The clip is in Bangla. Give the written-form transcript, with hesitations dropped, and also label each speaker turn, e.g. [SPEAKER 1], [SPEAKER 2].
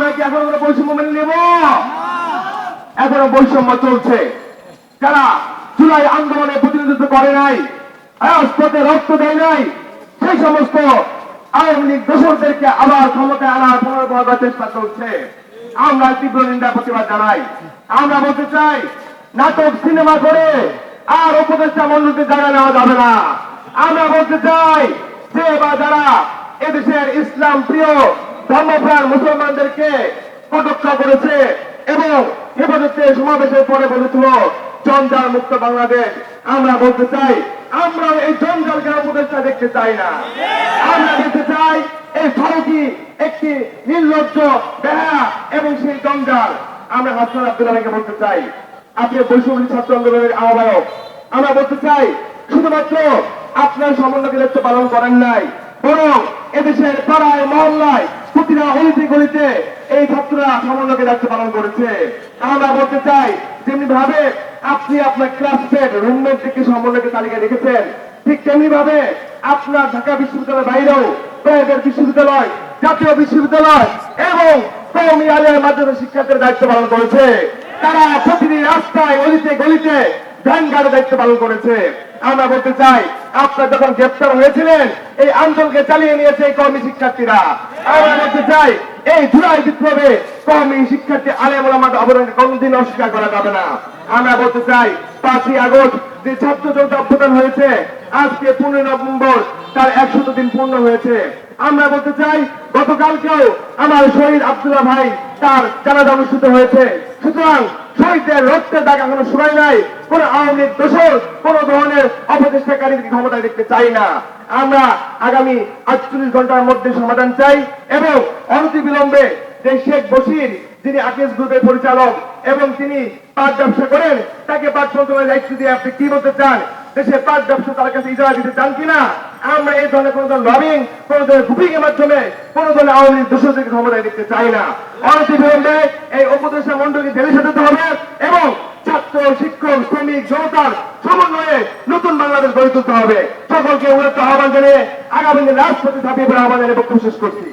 [SPEAKER 1] আমরা কি এখন বৈষম্য মেনে নেব? এখনো বৈষম্য চলছে। যারা জুলাই আন্দোলনে প্রতিনিধিত্ব করে নাই, রাজপথে রক্ত দেয় নাই, সেই সমস্ত আওয়ামী লীগ দোসরদেরকে আবার ক্ষমতায় আনার পুনর্বার চেষ্টা চলছে। আমরা তীব্র নিন্দা প্রতিবাদ জানাই। আমরা বলতে চাই, নাটক সিনেমা করে আর উপদেষ্টা মন্ডলীতে জায়গা নেওয়া যাবে না। আমরা বলতে চাই যে বা যারা এদেশের ইসলাম প্রিয় ধর্মপ্রাণ মুসলমানদেরকে কটাক্ষ করেছে এবং হেফাজতে সমাবেশের পরে বলেছিল জঞ্জাল মুক্ত বাংলাদেশ, আমরা বলতে চাই আমরা এই জঞ্জালকে উপদেষ্টা দেখতে চাই না। আমরা দেখতে চাই এই ভারতী একটি নির্লজ্জ বেহায়া এবং সেই জঞ্জাল। আমরা হাসান আব্দুল্লাহকে বলতে চাই, আপনি বৈষম্য ছাত্র আন্দোলনের আহ্বায়ক, আমরা বলতে চাই শুধুমাত্র আপনার সমন্বয়কে দায়িত্ব পালন করেন নাই, বরং এদেশের পাড়ায় মহল্লায় প্রতিটা অলিতে গলিতে এই ছাত্ররা সমন্বয়কে দায়িত্ব পালন করেছে। আমরা বলতে চাই যেমনি ভাবে আপনি আপনার ক্লাসমেট রুমমেট থেকে সমন্বয়কে তালিকা রেখেছেন, ঠিক তেমনি ভাবে আপনার ঢাকা বিশ্ববিদ্যালয়ের বাইরেও প্রাইভেট বিশ্ববিদ্যালয়, জাতীয় বিশ্ববিদ্যালয় এবং কওমি আলিয়া মাদ্রাসা শিক্ষার্থীর দায়িত্ব পালন করেছে। তারা প্রতিদিন রাস্তায় অলিতে গলিতে ভ্যান গার্ডের দায়িত্ব পালন করেছে। আমরা বলতে চাই আপনারা যখন গ্রেপ্তার হয়েছিলেন এই আন্দোলনকে চালিয়ে নিয়েছে এই কওমি শিক্ষার্থীরা। আমরা বলতে চাই এই জুলাই বিপ্লবে কওমি শিক্ষার্থী আলেম ওলামাদের অবদানকে কোনদিন অস্বীকার করা যাবে না। আমরা বলতে চাই 5ই আগস্ট যে ছাত্র জনতা অভ্যুত্থান হয়েছে, আজকে 15 নভেম্বর তার 100 দিন পূর্ণ হয়েছে। আমরা বলতে চাই গতকালকেও আমার শহীদ আব্দুল্লাহ ভাই তার জানাজা অনুষ্ঠিত হয়েছে। সুতরাং শহীদদের রক্তের দাগ এখনো শুকায় নাই। কোন আওয়ামী লীগ দোসর কোন ধরনের অপচেষ্টাকারী ক্ষমতায় দেখতে চাই না। আমরা আগামী 48 ঘন্টার মধ্যে সমাধান চাই এবং অনতিবিলম্বে যে শেখ বশির যিনি আকিজ গ্রুপের পরিচালক এবং তিনি পাট ব্যবসা করেন, তাকে পাট মন্ত্রণালয়ের দায়িত্ব দিয়ে আপনি কি বলতে চান? দেশে পাট ব্যবসা তার কাছে ইজারা দিতে চান কিনা? আমরা এই ধরনের কোন ধরনের লবিং, কোন ধরনের গ্রুপিং এর মাধ্যমে কোন ধরনের আওয়ামী লীগ দোষীদেরকে ক্ষমতায় দেখতে চাই না। অনতিবিলম্বে এই উপদেষ্টা মন্ডলীকে ঢেলে সাজাতে হবে এবং ছাত্র, শিক্ষক, শ্রমিক, জনতার সমন্বয়ে নতুন বাংলাদেশ গড়ে তুলতে হবে। সকলকে উন্নত আহ্বান জানিয়ে আগামী দিনে রাজপথে ঝাঁপিয়ে পড়ে আহ্বান জানিয়ে বক্তব্য শেষ করছি।